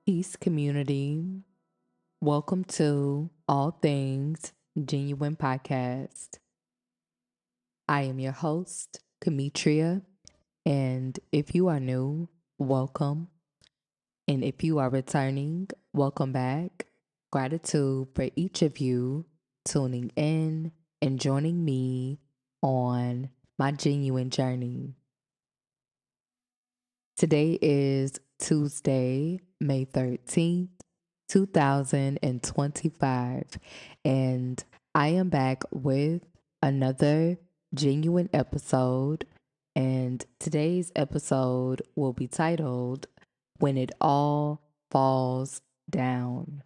Peace community. Welcome to All Things Genuine Podcast. I am your host, Demetria, and if you are new, welcome. And if you are returning, welcome back. Gratitude for each of you tuning in and joining me on my genuine journey. Today is Tuesday, May 13th, 2025, and I am back with another genuine episode. And today's episode will be titled When It All Falls Down.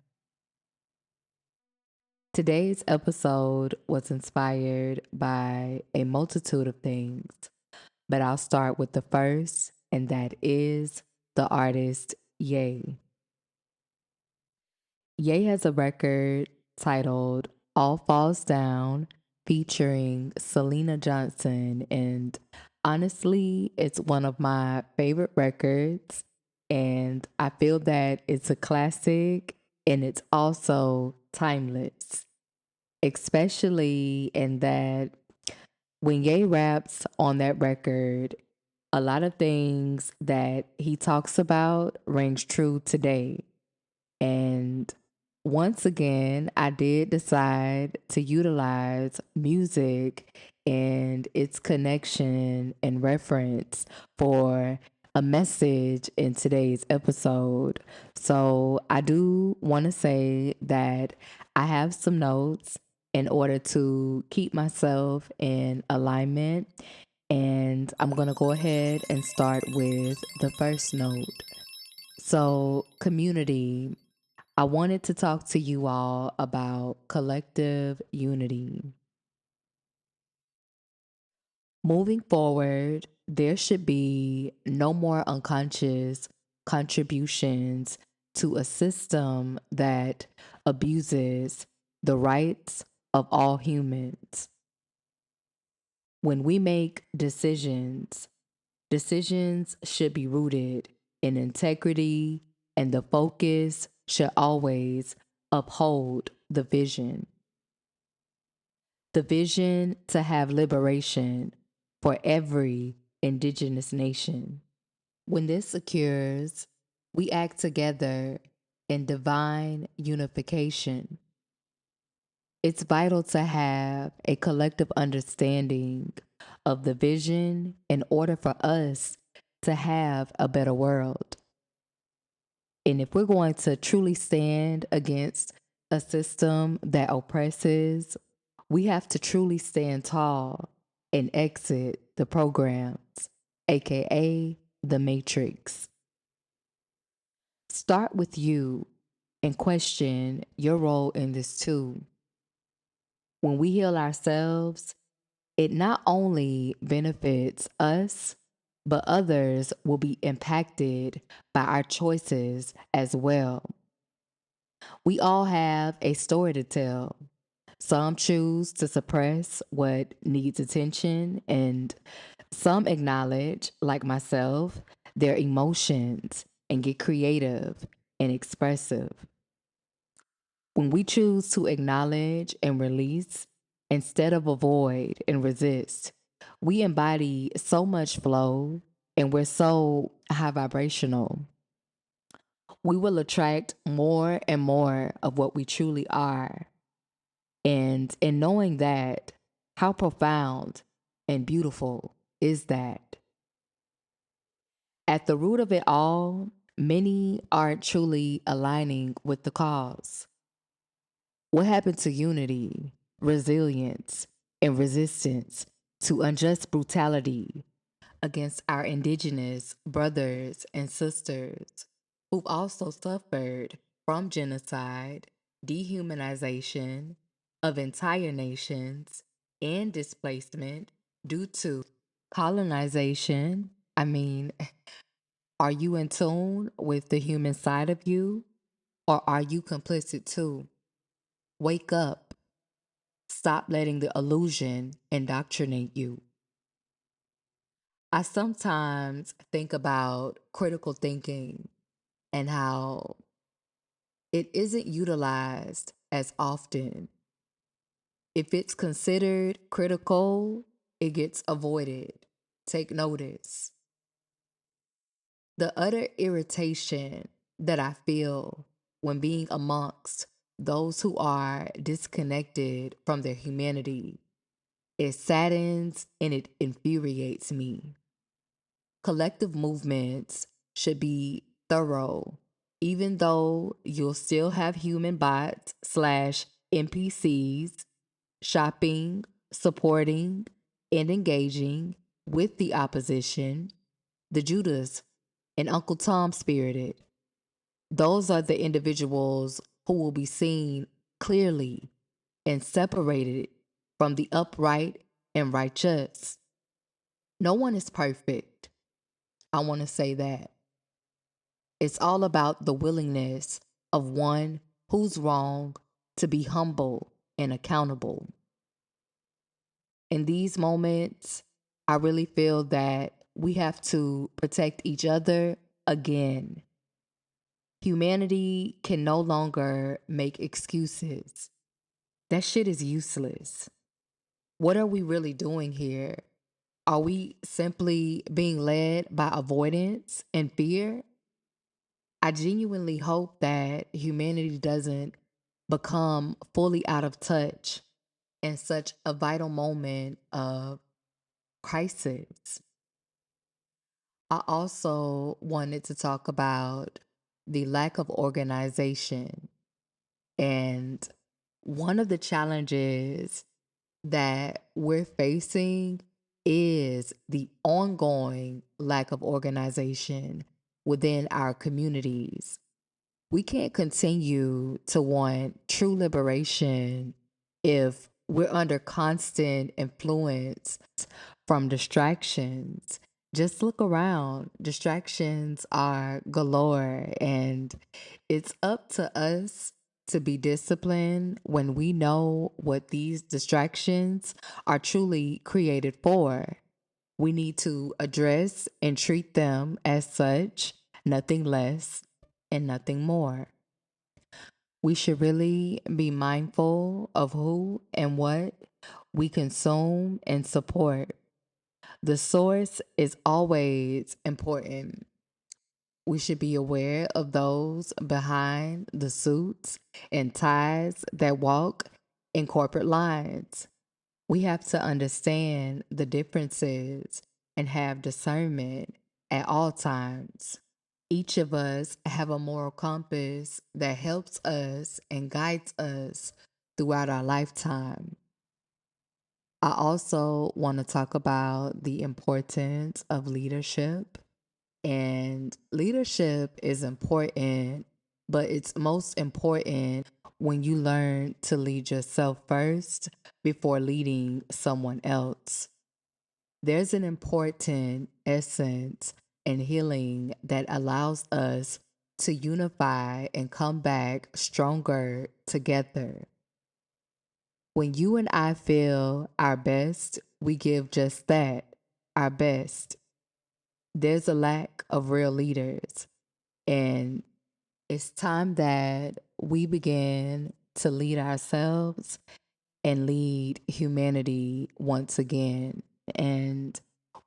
Today's episode was inspired by a multitude of things, but I'll start with the first, and that is the artist Ye. Ye has a record titled All Falls Down featuring Syleena Johnson. And honestly, it's one of my favorite records. And I feel that it's a classic and it's also timeless, especially in that when Ye raps on that record, a lot of things that he talks about rings true today. And once again, I did decide to utilize music and its connection and reference for a message in today's episode. So I do want to say that I have some notes in order to keep myself in alignment. And I'm going to go ahead and start with the first note. So, community, I wanted to talk to you all about collective unity. Moving forward, there should be no more unconscious contributions to a system that abuses the rights of all humans. When we make decisions, decisions should be rooted in integrity, and the focus should always uphold the vision. The vision to have liberation for every indigenous nation. When this occurs, we act together in divine unification. It's vital to have a collective understanding of the vision in order for us to have a better world. And if we're going to truly stand against a system that oppresses, we have to truly stand tall and exit the programs, aka the matrix. Start with you and question your role in this too. When we heal ourselves, it not only benefits us, but others will be impacted by our choices as well. We all have a story to tell. Some choose to suppress what needs attention, and some acknowledge, like myself, their emotions and get creative and expressive. When we choose to acknowledge and release instead of avoid and resist, we embody so much flow and we're so high vibrational. We will attract more and more of what we truly are. And in knowing that, how profound and beautiful is that? At the root of it all, many aren't truly aligning with the cause. What happened to unity, resilience, and resistance to unjust brutality against our indigenous brothers and sisters who've also suffered from genocide, dehumanization of entire nations, and displacement due to colonization? I mean, are you in tune with the human side of you, or are you complicit too? Wake up. Stop letting the illusion indoctrinate you. I sometimes think about critical thinking and how It isn't utilized as often. If it's considered critical, it gets avoided. Take notice. The utter irritation that I feel when being amongst those who are disconnected from their humanity, it saddens and it infuriates me. Collective movements should be thorough, even though you'll still have human bots slash NPCs shopping, supporting, and engaging with the opposition, the Judas, and Uncle Tom spirited. Those are the individuals who will be seen clearly and separated from the upright and righteous. No one is perfect. I want to say that. It's all about the willingness of one who's wrong to be humble and accountable. In these moments, I really feel that we have to protect each other again. Humanity can no longer make excuses. That shit is useless. What are we really doing here? Are we simply being led by avoidance and fear? I genuinely hope that humanity doesn't become fully out of touch in such a vital moment of crisis. I also wanted to talk about the lack of organization. And one of the challenges that we're facing is the ongoing lack of organization within our communities. We can't continue to want true liberation if we're under constant influence from distractions. Just look around. Distractions are galore, and it's up to us to be disciplined when we know what these distractions are truly created for. We need to address and treat them as such, nothing less and nothing more. We should really be mindful of who and what we consume and support. The source is always important. We should be aware of those behind the suits and ties that walk in corporate lines. We have to understand the differences and have discernment at all times. Each of us have a moral compass that helps us and guides us throughout our lifetime. I also want to talk about the importance of leadership. And leadership is important, but it's most important when you learn to lead yourself first before leading someone else. There's an important essence and healing that allows us to unify and come back stronger together. When you and I feel our best, we give just that, our best. There's a lack of real leaders, and it's time that we begin to lead ourselves and lead humanity once again. And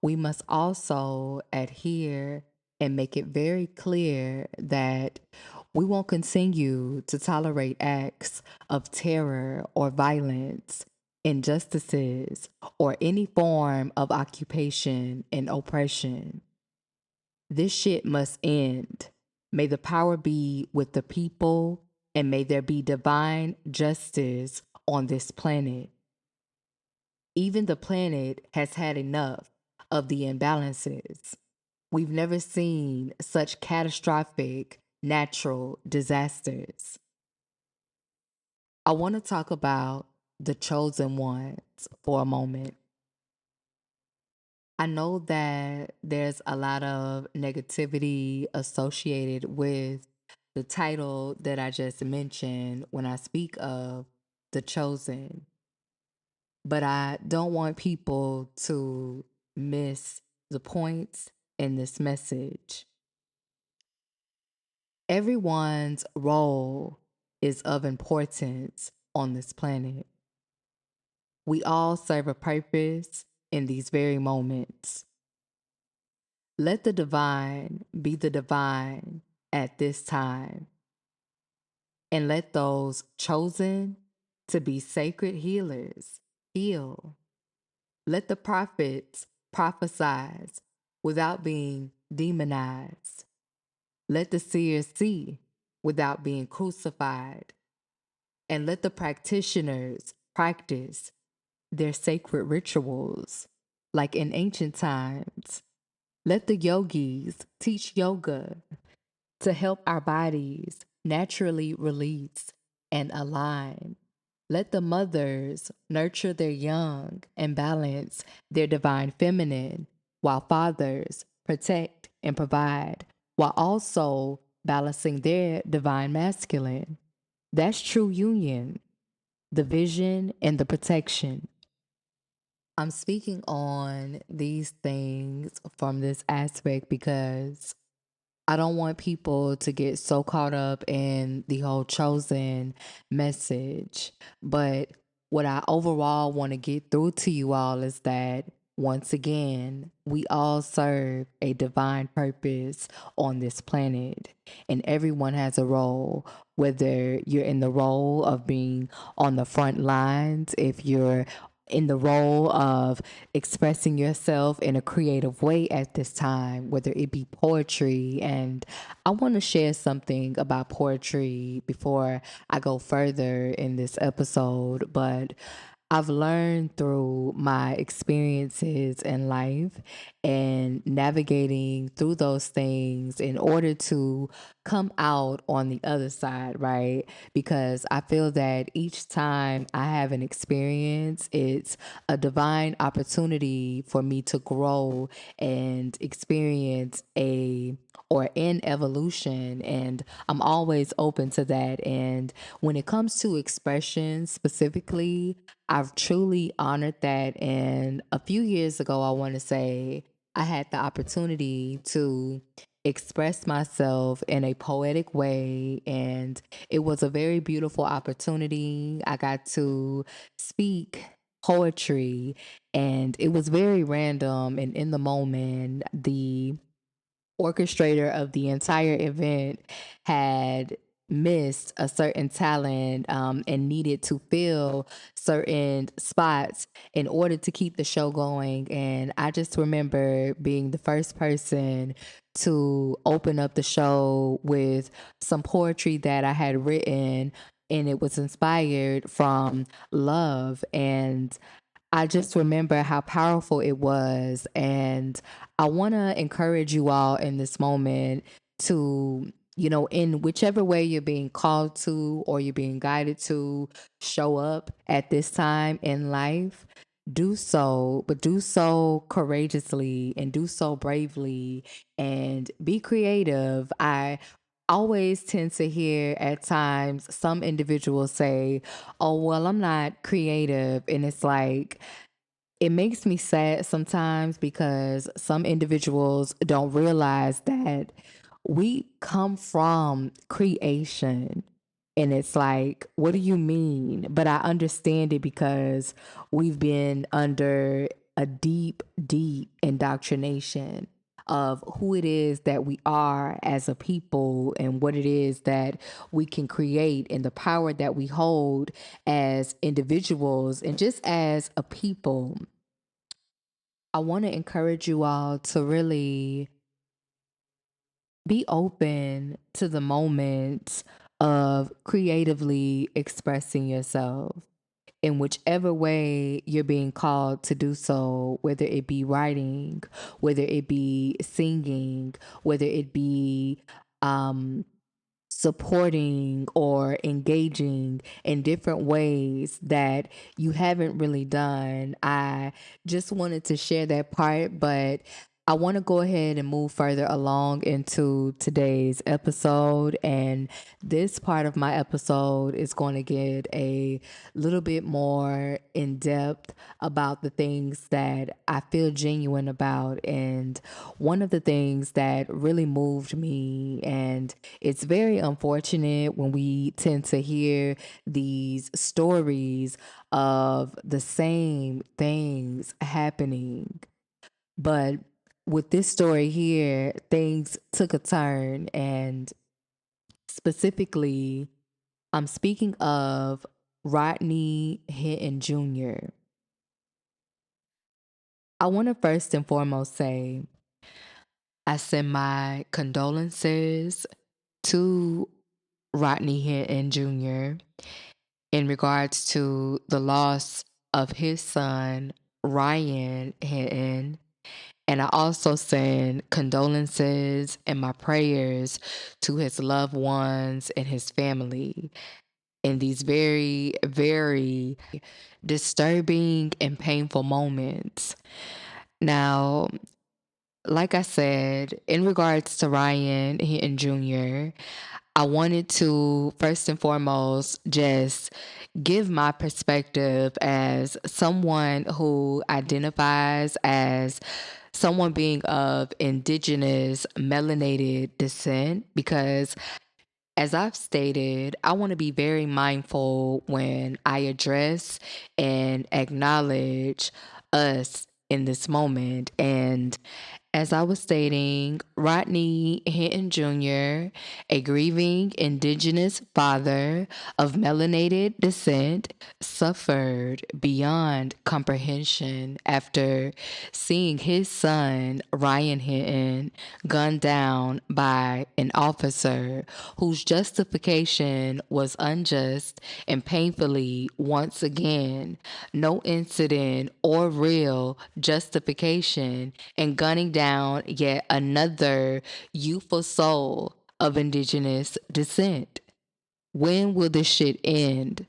we must also adhere and make it very clear that we won't continue to tolerate acts of terror or violence, injustices, or any form of occupation and oppression. This shit must end. May the power be with the people, and may there be divine justice on this planet. Even the planet has had enough of the imbalances. We've never seen such catastrophic natural disasters. I want to talk about the chosen ones for a moment. I know that there's a lot of negativity associated with the title that I just mentioned when I speak of the chosen, but I don't want people to miss the points in this message. Everyone's role is of importance on this planet. We all serve a purpose in these very moments. Let the divine be the divine at this time, and let those chosen to be sacred healers heal. Let the prophets prophesy without being demonized. Let the seers see without being crucified. And let the practitioners practice their sacred rituals like in ancient times. Let the yogis teach yoga to help our bodies naturally release and align. Let the mothers nurture their young and balance their divine feminine, while fathers protect and provide, while also balancing their divine masculine. That's true union, the vision and the protection. I'm speaking on these things from this aspect because I don't want people to get so caught up in the whole chosen message. But what I overall want to get through to you all is that once again, we all serve a divine purpose on this planet, and everyone has a role. Whether you're in the role of being on the front lines, if you're in the role of expressing yourself in a creative way at this time, whether it be poetry. And I want to share something about poetry before I go further in this episode. But I've learned through my experiences in life and navigating through those things in order to come out on the other side, right? Because I feel that each time I have an experience, it's a divine opportunity for me to grow and experience a or in evolution, and I'm always open to that. And when it comes to expression specifically, I've truly honored that. And a few years ago, I want to say I had the opportunity to express myself in a poetic way. And it was a very beautiful opportunity. I got to speak poetry, and it was very random and in the moment. The orchestrator of the entire event had missed a certain talent, and needed to fill certain spots in order to keep the show going. And I just remember being the first person to open up the show with some poetry that I had written, and it was inspired from love. And I just remember how powerful it was. And I want to encourage you all in this moment to, in whichever way you're being called to or you're being guided to show up at this time in life, do so, but do so courageously and do so bravely and be creative. I always tend to hear at times some individuals say, "Oh, well, I'm not creative." And it's like, it makes me sad sometimes because some individuals don't realize that we come from creation. And it's like, what do you mean? But I understand it because we've been under a deep, deep indoctrination of who it is that we are as a people and what it is that we can create and the power that we hold as individuals and just as a people. I want to encourage you all to really be open to the moments of creatively expressing yourself in whichever way you're being called to do so, whether it be writing, whether it be singing, whether it be um, supporting or engaging in different ways that you haven't really done. I just wanted to share that part, but I want to go ahead and move further along into today's episode. And this part of my episode is going to get a little bit more in depth about the things that I feel genuine about. And one of the things that really moved me, and it's very unfortunate when we tend to hear these stories of the same things happening, but with this story here, things took a turn, and specifically, I'm speaking of Rodney Hinton Jr. I want to first and foremost say I send my condolences to Rodney Hinton Jr. in regards to the loss of his son, Ryan Hinton. And I also send condolences and my prayers to his loved ones and his family in these very, very disturbing and painful moments. Now, like I said, in regards to Ryan Hinton Jr., I wanted to first and foremost just give my perspective as someone who identifies as someone being of indigenous melanated descent, because as I've stated, I want to be very mindful when I address and acknowledge us in this moment. And as I was stating, Rodney Hinton Jr., a grieving indigenous father of melanated descent, suffered beyond comprehension after seeing his son, Ryan Hinton, gunned down by an officer whose justification was unjust and painfully, once again, no incident or real justification, and gunning down yet another youthful soul of indigenous descent. When will this shit end?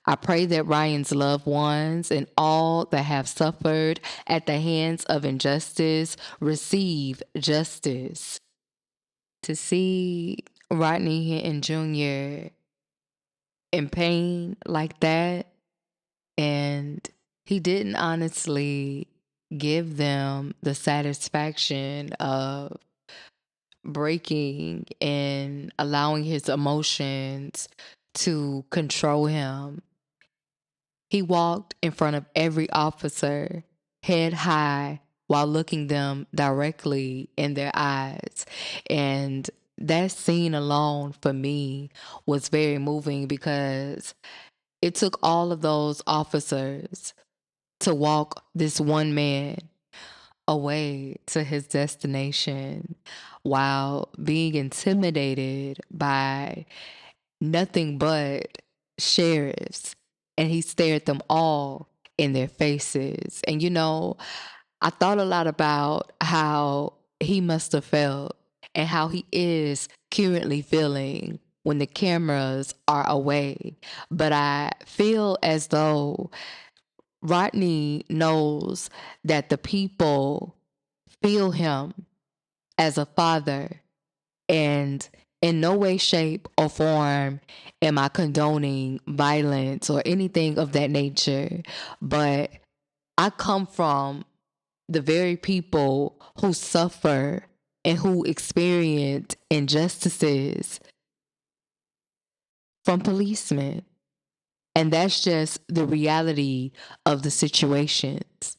I pray that Ryan's loved ones and all that have suffered at the hands of injustice receive justice. To see Rodney Hinton Jr. in pain like that, and he didn't honestly give them the satisfaction of breaking and allowing his emotions to control him. He walked in front of every officer, head high, while looking them directly in their eyes. And that scene alone for me was very moving, because it took all of those officers to walk this one man away to his destination while being intimidated by nothing but sheriffs. And he stared them all in their faces. And I thought a lot about how he must have felt and how he is currently feeling when the cameras are away. But I feel as though Rodney knows that the people feel him as a father, and in no way, shape, or form am I condoning violence or anything of that nature. But I come from the very people who suffer and who experience injustices from policemen. And that's just the reality of the situations.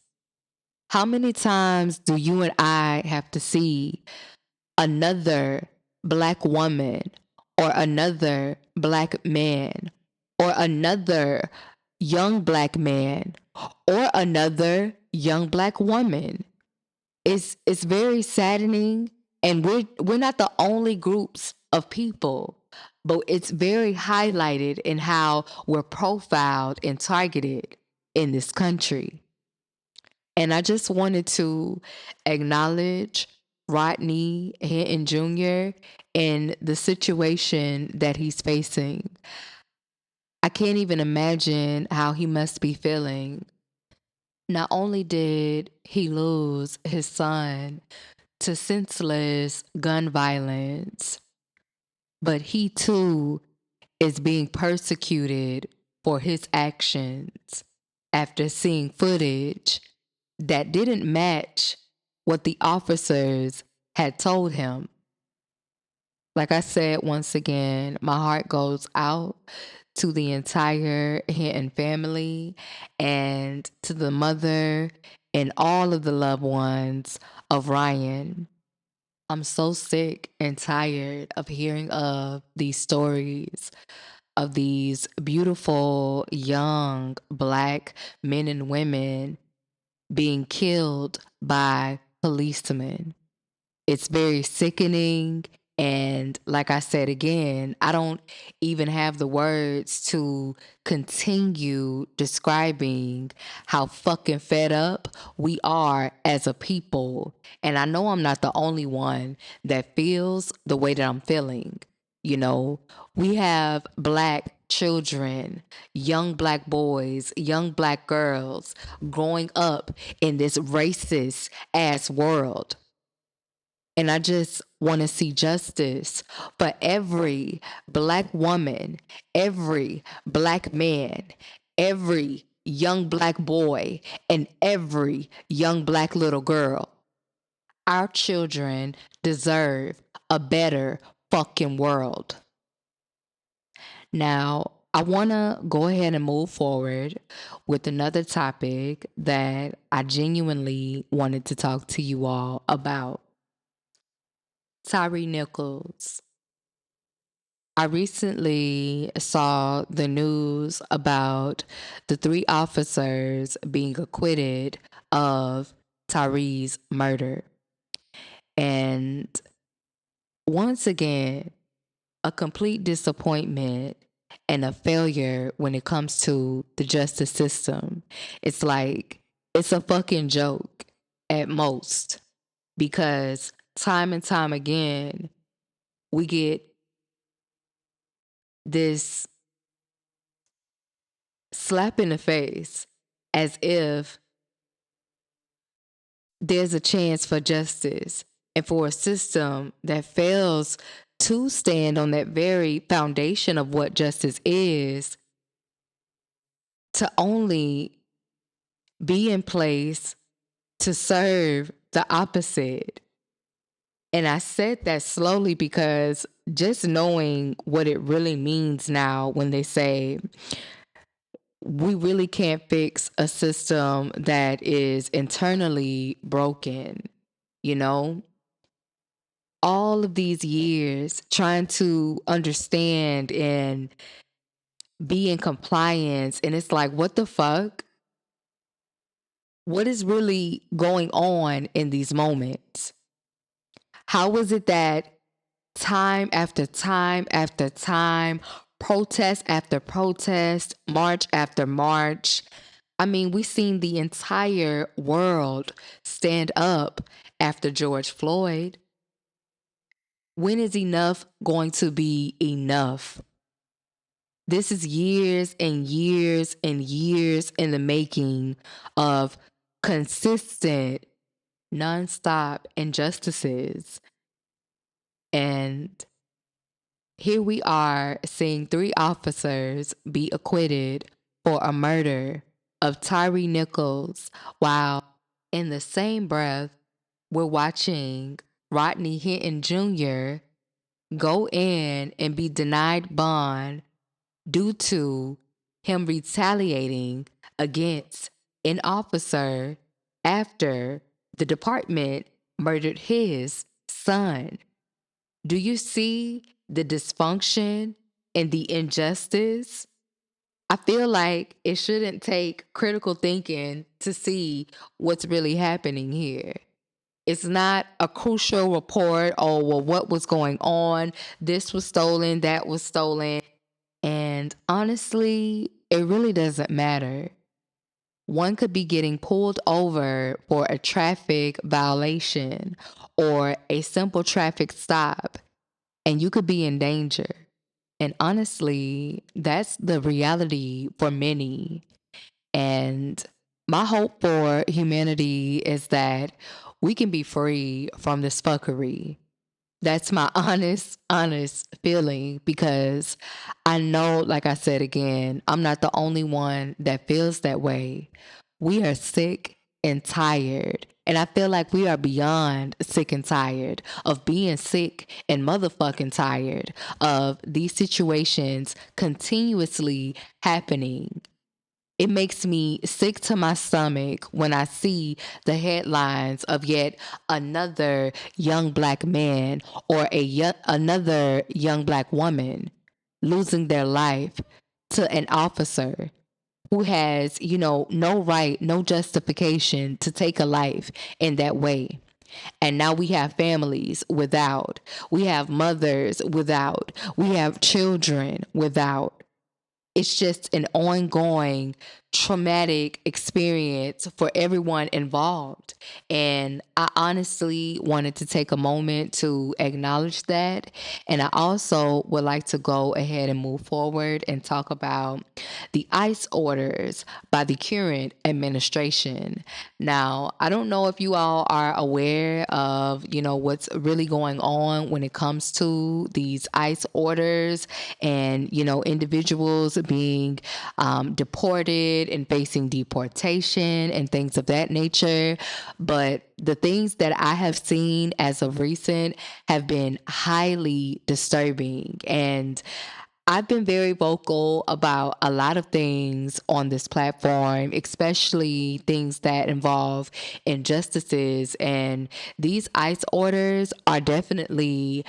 How many times do you and I have to see another Black woman or another Black man or another young Black man or another young Black woman? It's very saddening, and we're not the only groups of people, but it's very highlighted in how we're profiled and targeted in this country. And I just wanted to acknowledge Rodney Hinton Jr. and the situation that he's facing. I can't even imagine how he must be feeling, Not only did he lose his son to senseless gun violence, but he too is being persecuted for his actions after seeing footage that didn't match what the officers had told him. Like I said, once again, my heart goes out to the entire Hinton family and to the mother and all of the loved ones of Ryan. I'm so sick and tired of hearing of these stories of these beautiful young Black men and women being killed by policemen. It's very sickening. And like I said again, I don't even have the words to continue describing how fucking fed up we are as a people. And I know I'm not the only one that feels the way that I'm feeling. You know, we have Black children, young Black boys, young Black girls growing up in this racist ass world. And I just want to see justice for every Black woman, every Black man, every young Black boy, and every young Black little girl. Our children deserve a better fucking world. Now, I want to go ahead and move forward with another topic that I genuinely wanted to talk to you all about. Tyree Nichols. I recently saw the news about the three officers being acquitted of Tyree's murder. And once again, a complete disappointment and a failure when it comes to the justice system. It's like, it's a fucking joke at most because time and time again, we get this slap in the face as if there's a chance for justice and for a system that fails to stand on that very foundation of what justice is to only be in place to serve the opposite. And I said that slowly because just knowing what it really means now when they say we really can't fix a system that is internally broken, you know? All of these years trying to understand and be in compliance, and it's like, what the fuck? What is really going on in these moments? How is it that time after time after time, protest after protest, march after march, I mean, we've seen the entire world stand up after George Floyd. When is enough going to be enough? This is years and years and years in the making of consistent, nonstop injustices. And here we are seeing three officers be acquitted for a murder of Tyree Nichols, while in the same breath, we're watching Rodney Hinton Jr. go in and be denied bond due to him retaliating against an officer after the department murdered his son. Do you see the dysfunction and the injustice? I feel like it shouldn't take critical thinking to see what's really happening here. It's not a crucial report, oh, well, what was going on? This was stolen, that was stolen. And honestly, it really doesn't matter. One could be getting pulled over for a traffic violation or a simple traffic stop, and you could be in danger. And honestly, that's the reality for many. And My hope for humanity is that we can be free from this fuckery. That's my honest feeling because I know, like I said again, I'm not the only one that feels that way. We are sick and tired. And I feel like we are beyond sick and tired of being sick and motherfucking tired of these situations continuously happening. It makes me sick to my stomach when I see the headlines of yet another young black man or another young black woman losing their life to an officer who has, no right, no justification to take a life in that way. And now we have families without, we have mothers without, we have children without. It's just an ongoing traumatic experience for everyone involved. And I honestly wanted to take a moment to acknowledge that. And I also would like to go ahead and move forward and talk about the ICE orders by the current administration. Now, I don't know if you all are aware of, what's really going on when it comes to these ICE orders and, individuals being deported and facing deportation and things of that nature. But the things that I have seen as of recent have been highly disturbing. And I've been very vocal about a lot of things on this platform, especially things that involve injustices. And these ICE orders are definitely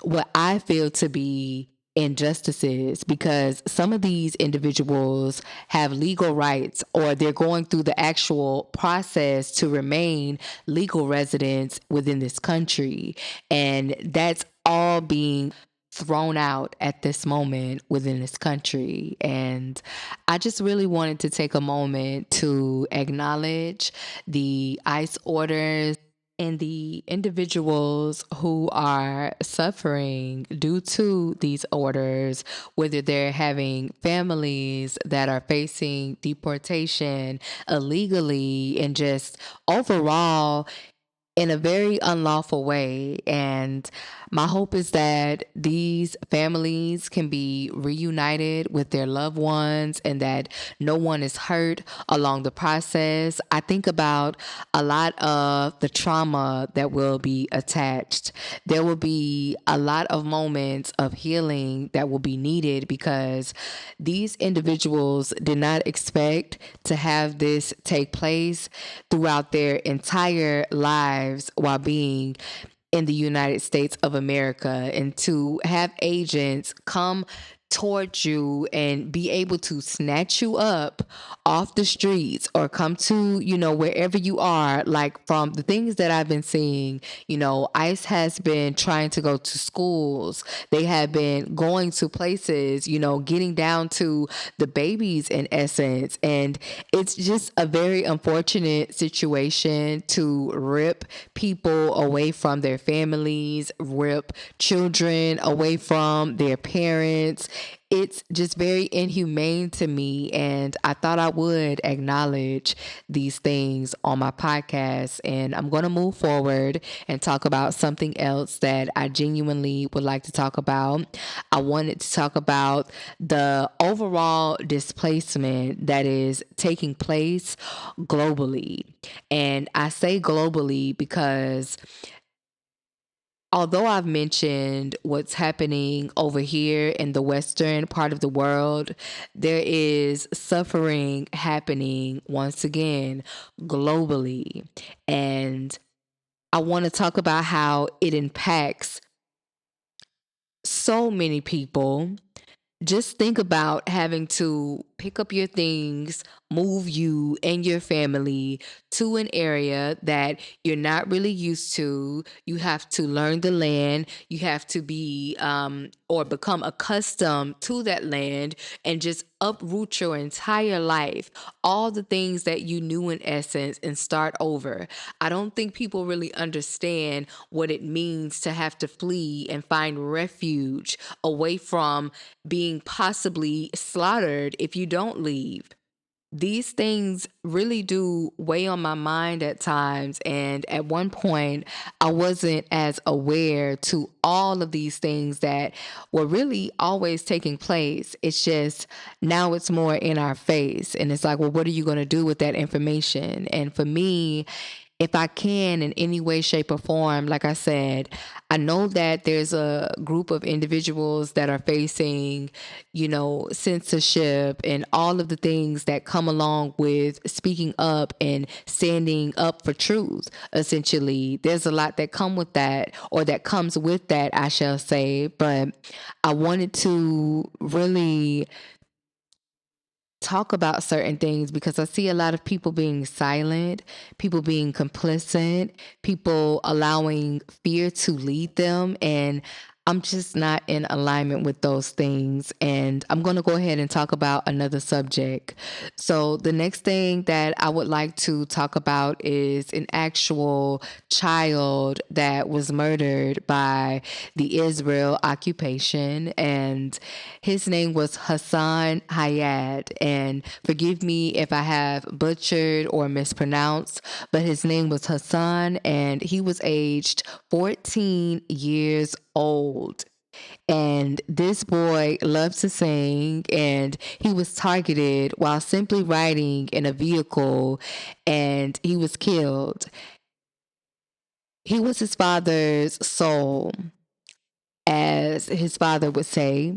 what I feel to be injustices because some of these individuals have legal rights or they're going through the actual process to remain legal residents within this country. And that's all being thrown out at this moment within this country. And I just really wanted to take a moment to acknowledge the ICE orders and the individuals who are suffering due to these orders, whether they're having families that are facing deportation illegally and just overall in a very unlawful way. And my hope is that these families can be reunited with their loved ones and that no one is hurt along the process. I think about a lot of the trauma that will be attached. There will be a lot of moments of healing that will be needed because these individuals did not expect to have this take place throughout their entire lives while being in the United States of America, and to have agents come towards you and be able to snatch you up off the streets or come to, wherever you are. Like from the things that I've been seeing, ICE has been trying to go to schools. They have been going to places, getting down to the babies in essence. And it's just a very unfortunate situation to rip people away from their families, rip children away from their parents. It's just very inhumane to me. And I thought I would acknowledge these things on my podcast. And I'm going to move forward and talk about something else that I genuinely would like to talk about. I wanted to talk about the overall displacement that is taking place globally. And I say globally because although I've mentioned what's happening over here in the Western part of the world, there is suffering happening once again globally. And I want to talk about how it impacts so many people. Just think about having to pick up your things, move you and your family to an area that you're not really used to. You have to learn the land. You have to be or become accustomed to that land and just uproot your entire life, all the things that you knew in essence, and start over. I don't think people really understand what it means to have to flee and find refuge away from being possibly slaughtered if you don't leave. these things really do weigh on my mind at times. And at one point, I wasn't as aware to all of these things that were really always taking place. It's just now it's more in our face. And it's like, well, what are you going to do with that information? And for me, if I can in any way, shape, or form, like I said, I know that there's a group of individuals that are facing, censorship and all of the things that come along with speaking up and standing up for truth. Essentially, there's a lot that come with that, or that comes with that, I shall say. But I wanted to really talk about certain things because I see a lot of people being silent, people being complicit, people allowing fear to lead them. And I'm just not in alignment with those things. And I'm going to go ahead and talk about another subject. So, the next thing that I would like to talk about is an actual child that was murdered by the Israel occupation. And his name was Hassan Hayat. And forgive me if I have butchered or mispronounced, but his name was Hassan, and he was aged 14 years old. And this boy loved to sing, and he was targeted while simply riding in a vehicle, and he was killed. He was his father's soul, as his father would say,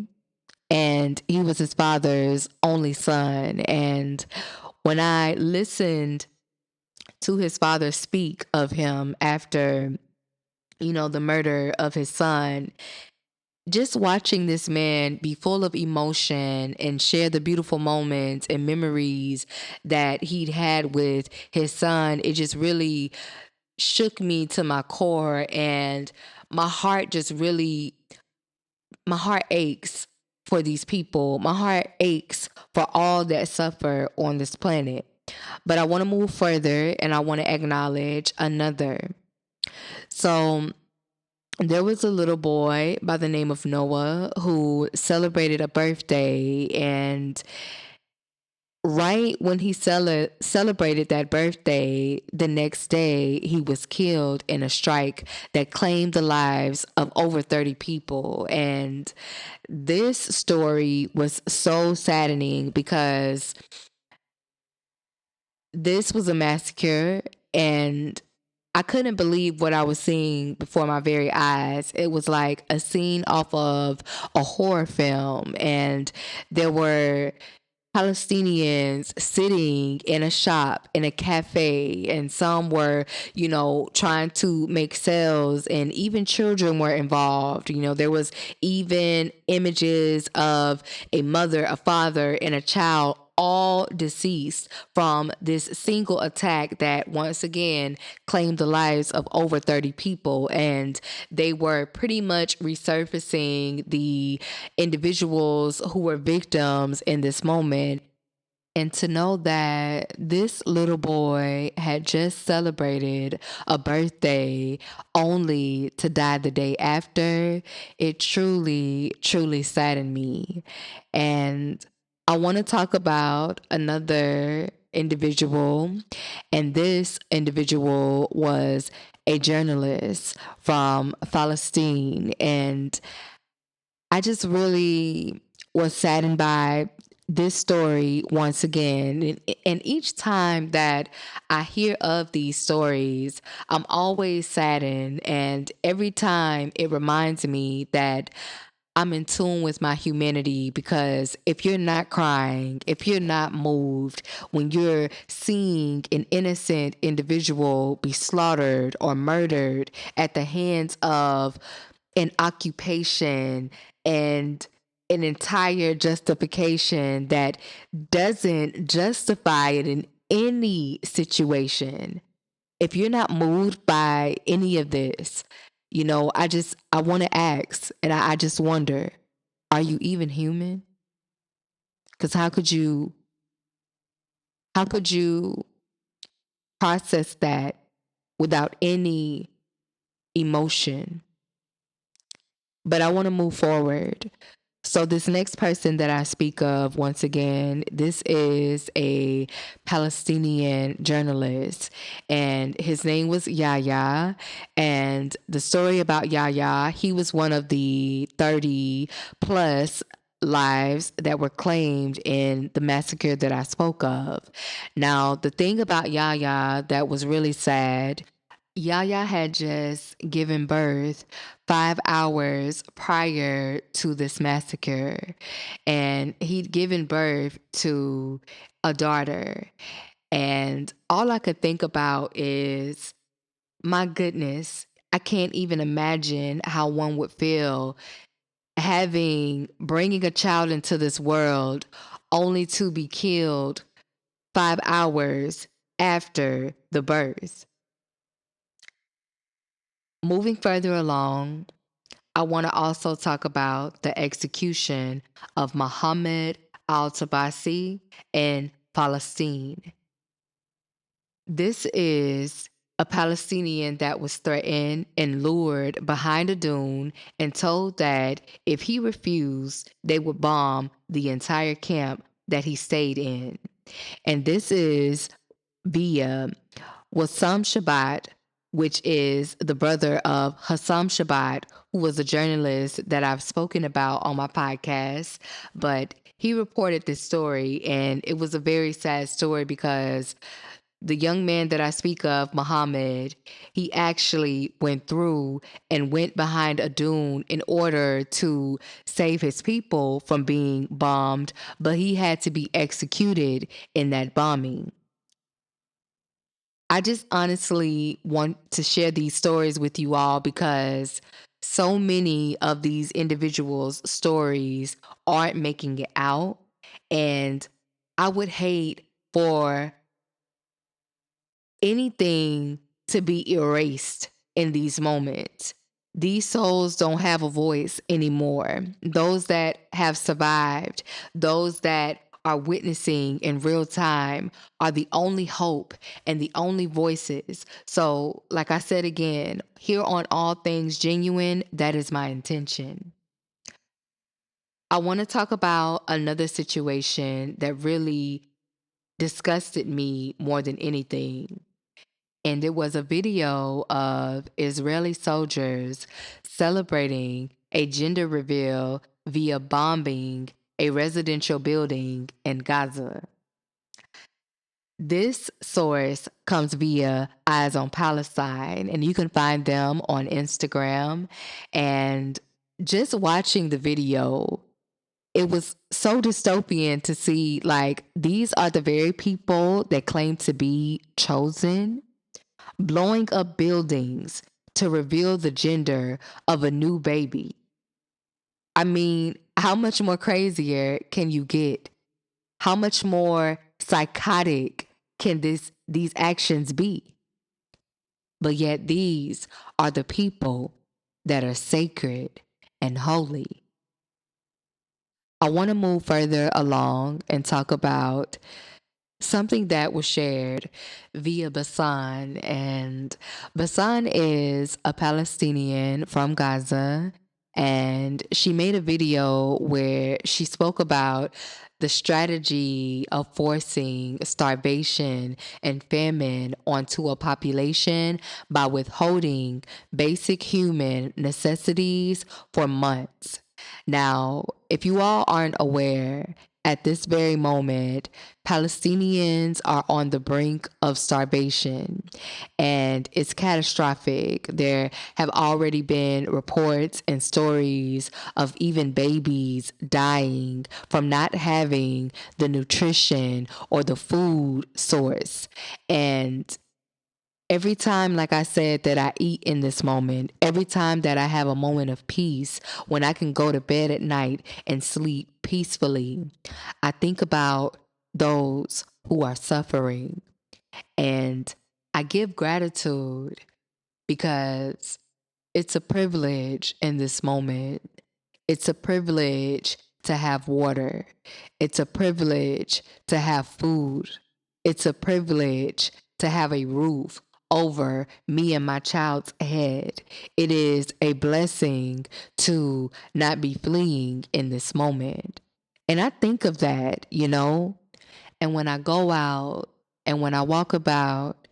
and he was his father's only son. And when I listened to his father speak of him after, the murder of his son, just watching this man be full of emotion and share the beautiful moments and memories that he'd had with his son, it just really shook me to my core. And my heart just really, my heart aches for these people. My heart aches for all that suffer on this planet. But I want to move further, and I want to acknowledge another. So there was a little boy by the name of Noah who celebrated a birthday, and right when he celebrated that birthday, the next day he was killed in a strike that claimed the lives of over 30 people. And this story was so saddening because this was a massacre, and I couldn't believe what I was seeing before my very eyes. It was like a scene off of a horror film, and there were Palestinians sitting in a shop, in a cafe, and some were, trying to make sales, and even children were involved. There was even images of a mother, a father, and a child, all deceased from this single attack that once again claimed the lives of over 30 people. And they were pretty much resurfacing the individuals who were victims in this moment. And to know that this little boy had just celebrated a birthday only to die the day after, it truly, truly saddened me. And I want to talk about another individual, and this individual was a journalist from Palestine. And I just really was saddened by this story once again. And each time that I hear of these stories, I'm always saddened. And every time it reminds me that I'm in tune with my humanity, because if you're not crying, if you're not moved when you're seeing an innocent individual be slaughtered or murdered at the hands of an occupation and an entire justification that doesn't justify it in any situation, if you're not moved by any of this, I want to ask, and I just wonder, are you even human? Because how could you process that without any emotion? But I want to move forward. So, this next person that I speak of, once again, this is a Palestinian journalist, and his name was Yahya. And the story about Yahya, he was one of the 30 plus lives that were claimed in the massacre that I spoke of. Now, the thing about Yahya that was really sad, Yaya had just given birth 5 hours prior to this massacre, and he'd given birth to a daughter. And all I could think about is, my goodness, I can't even imagine how one would feel bringing a child into this world only to be killed 5 hours after the birth. Moving further along, I want to also talk about the execution of Muhammad al-Tabasi in Palestine. This is a Palestinian that was threatened and lured behind a dune and told that if he refused, they would bomb the entire camp that he stayed in. And this is via Wassam Shabbat, which is the brother of Hassam Shabbat, who was a journalist that I've spoken about on my podcast. But he reported this story, and it was a very sad story because the young man that I speak of, Muhammad, he actually went through and went behind a dune in order to save his people from being bombed, but he had to be executed in that bombing. I just honestly want to share these stories with you all because so many of these individuals' stories aren't making it out. And I would hate for anything to be erased in these moments. These souls don't have a voice anymore. Those that have survived, those that are witnessing in real time are the only hope and the only voices. So, like I said again, here on All Things Genuine, that is my intention. I want to talk about another situation that really disgusted me more than anything. And it was a video of Israeli soldiers celebrating a gender reveal via bombing a residential building in Gaza. This source comes via Eyes on Palestine, and you can find them on Instagram. And just watching the video, it was so dystopian to see like these are the very people that claim to be chosen blowing up buildings to reveal the gender of a new baby. I mean, how much more crazier can you get? How much more psychotic can these actions be? But yet these are the people that are sacred and holy. I want to move further along and talk about something that was shared via Bassan. And Bassan is a Palestinian from Gaza. And she made a video where she spoke about the strategy of forcing starvation and famine onto a population by withholding basic human necessities for months. Now, if you all aren't aware, at this very moment, Palestinians are on the brink of starvation and it's catastrophic. There have already been reports and stories of even babies dying from not having the nutrition or the food source. And every time, like I said, that I eat in this moment, every time that I have a moment of peace, when I can go to bed at night and sleep peacefully, I think about those who are suffering. And I give gratitude because it's a privilege in this moment. It's a privilege to have water. It's a privilege to have food. It's a privilege to have a roof over me and my child's head. It is a blessing to not be fleeing in this moment. And I think of that, and when I go out and when I walk about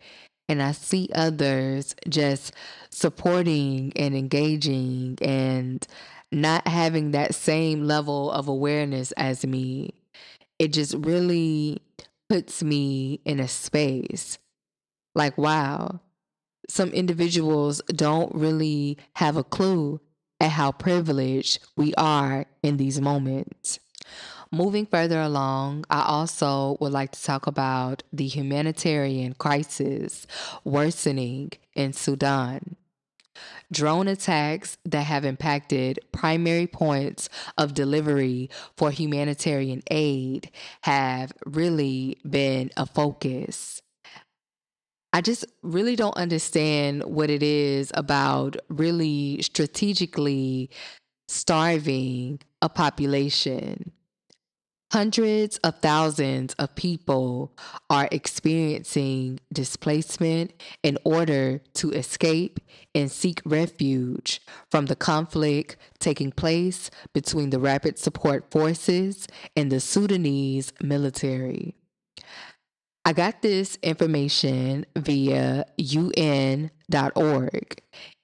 and I see others just supporting and engaging and not having that same level of awareness as me, it just really puts me in a space like, wow, some individuals don't really have a clue at how privileged we are in these moments. Moving further along, I also would like to talk about the humanitarian crisis worsening in Sudan. Drone attacks that have impacted primary points of delivery for humanitarian aid have really been a focus. I just really don't understand what it is about really strategically starving a population. Hundreds of thousands of people are experiencing displacement in order to escape and seek refuge from the conflict taking place between the Rapid Support Forces and the Sudanese military. I got this information via UN.org,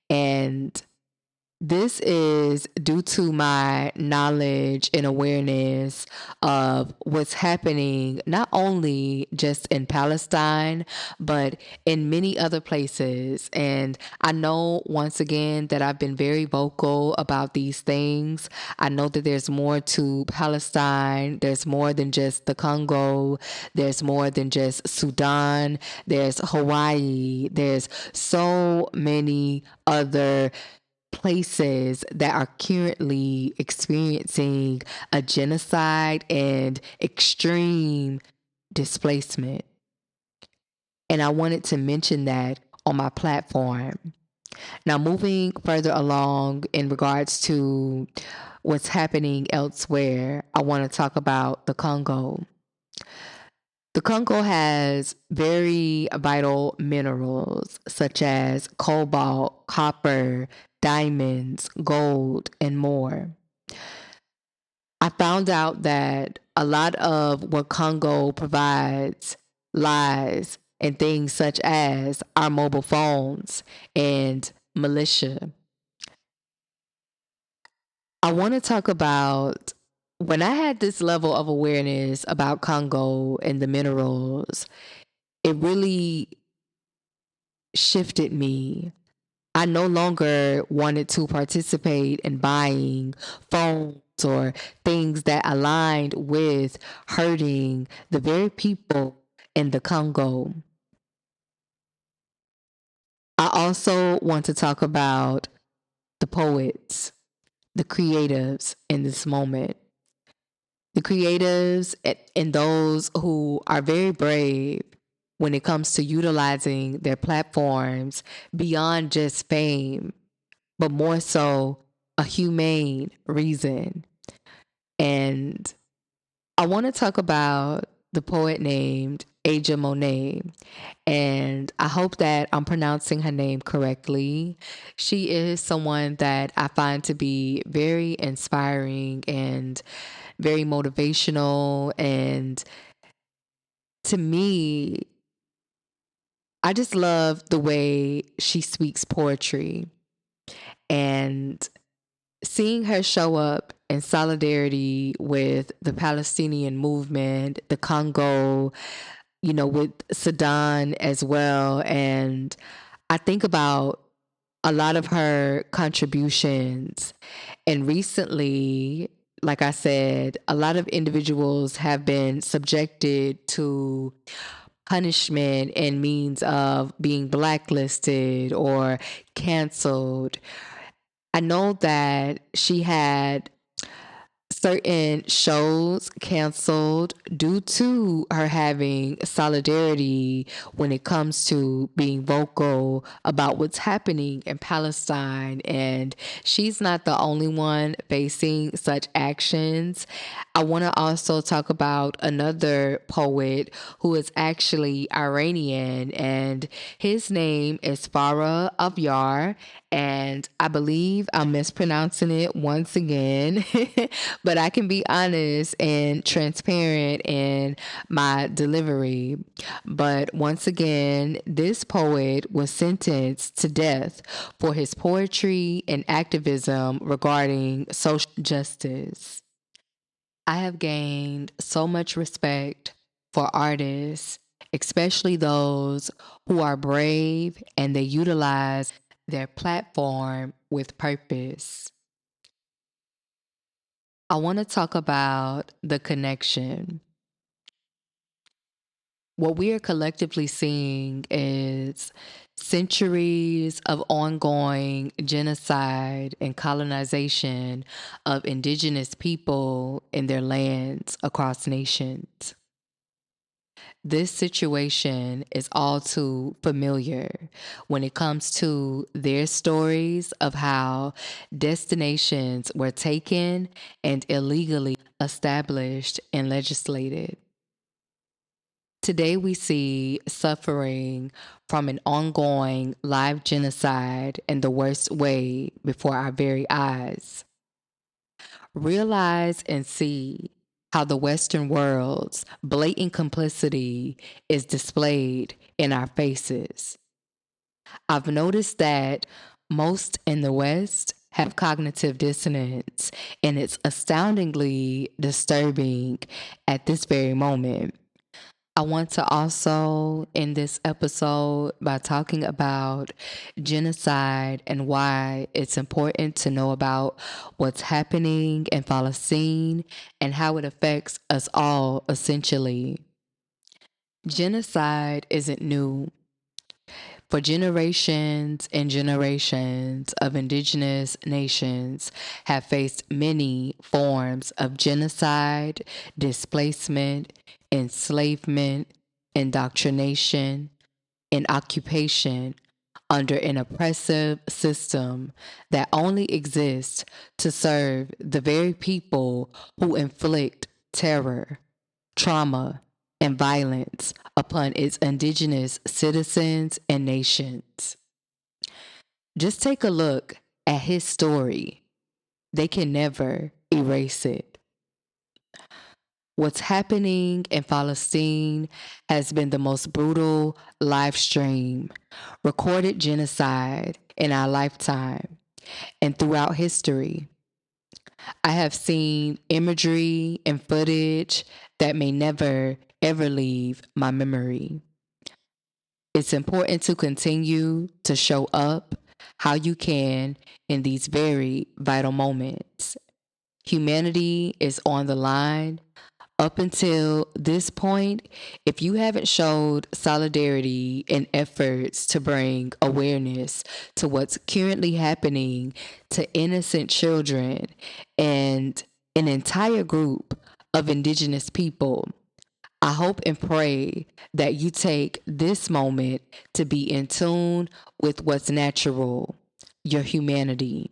and this is due to my knowledge and awareness of what's happening not only just in Palestine, but in many other places. And I know once again that I've been very vocal about these things. I know that there's more to Palestine, there's more than just the Congo, there's more than just Sudan, there's Hawaii, there's so many other places that are currently experiencing a genocide and extreme displacement. And I wanted to mention that on my platform. Now, moving further along in regards to what's happening elsewhere, I want to talk about the Congo. The Congo has very vital minerals such as cobalt, copper, diamonds, gold, and more. I found out that a lot of what Congo provides lies in things such as our mobile phones and militia. I want to talk about when I had this level of awareness about Congo and the minerals, it really shifted me. I no longer wanted to participate in buying phones or things that aligned with hurting the very people in the Congo. I also want to talk about the poets, the creatives in this moment. The creatives and those who are very brave when it comes to utilizing their platforms beyond just fame, but more so a humane reason. And I want to talk about the poet named Aja Monet. And I hope that I'm pronouncing her name correctly. She is someone that I find to be very inspiring and very motivational. And to me, I just love the way she speaks poetry. And seeing her show up in solidarity with the Palestinian movement, the Congo, with Sudan as well. And I think about a lot of her contributions. And recently, like I said, a lot of individuals have been subjected to punishment and means of being blacklisted or canceled. I know that she had certain shows canceled due to her having solidarity when it comes to being vocal about what's happening in Palestine. And she's not the only one facing such actions. I want to also talk about another poet who is actually Iranian, and his name is Farah Avyar, and I believe I'm mispronouncing it once again, but I can be honest and transparent in my delivery. But once again, this poet was sentenced to death for his poetry and activism regarding social justice. I have gained so much respect for artists, especially those who are brave and they utilize their platform with purpose. I want to talk about the connection. What we are collectively seeing is centuries of ongoing genocide and colonization of indigenous people in their lands across nations. This situation is all too familiar when it comes to their stories of how destinations were taken and illegally established and legislated. Today, we see suffering from an ongoing live genocide in the worst way before our very eyes. Realize and see how the Western world's blatant complicity is displayed in our faces. I've noticed that most in the West have cognitive dissonance, and it's astoundingly disturbing at this very moment. I want to also end this episode by talking about genocide and why it's important to know about what's happening in Palestine and how it affects us all, essentially. Genocide isn't new. For generations and generations of indigenous nations have faced many forms of genocide, displacement, enslavement, indoctrination, and occupation under an oppressive system that only exists to serve the very people who inflict terror, trauma, and violence upon its indigenous citizens and nations. Just take a look at his story. They can never erase it. What's happening in Palestine has been the most brutal live stream, recorded genocide in our lifetime and throughout history. I have seen imagery and footage that may never, ever leave my memory. It's important to continue to show up how you can in these very vital moments. Humanity is on the line. Up until this point, if you haven't showed solidarity in efforts to bring awareness to what's currently happening to innocent children and an entire group of indigenous people, I hope and pray that you take this moment to be in tune with what's natural, your humanity.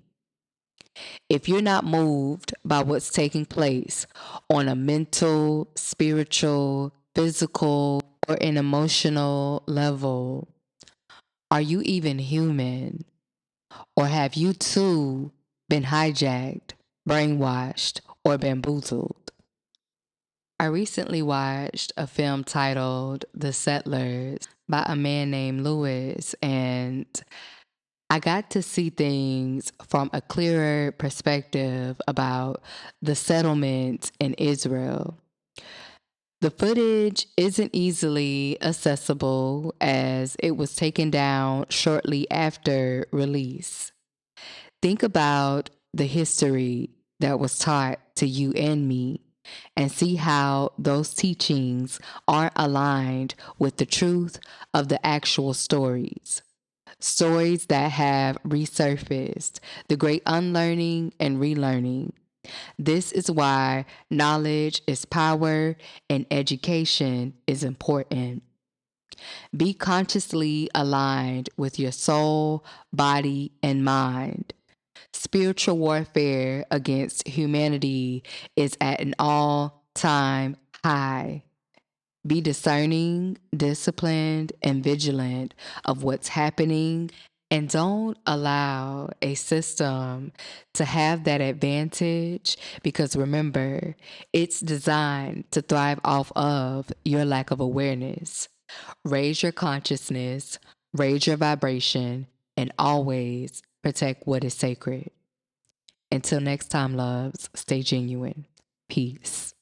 If you're not moved by what's taking place on a mental, spiritual, physical, or an emotional level, are you even human? Or have you too been hijacked, brainwashed, or bamboozled? I recently watched a film titled The Settlers by a man named Lewis, and I got to see things from a clearer perspective about the settlement in Israel. The footage isn't easily accessible as it was taken down shortly after release. Think about the history that was taught to you and me and see how those teachings aren't aligned with the truth of the actual stories. Stories that have resurfaced, the great unlearning and relearning. This is why knowledge is power and education is important. Be consciously aligned with your soul, body, and mind. Spiritual warfare against humanity is at an all-time high. Be discerning, disciplined, and vigilant of what's happening, and don't allow a system to have that advantage because remember, it's designed to thrive off of your lack of awareness. Raise your consciousness, raise your vibration, and always protect what is sacred. Until next time, loves, stay genuine. Peace.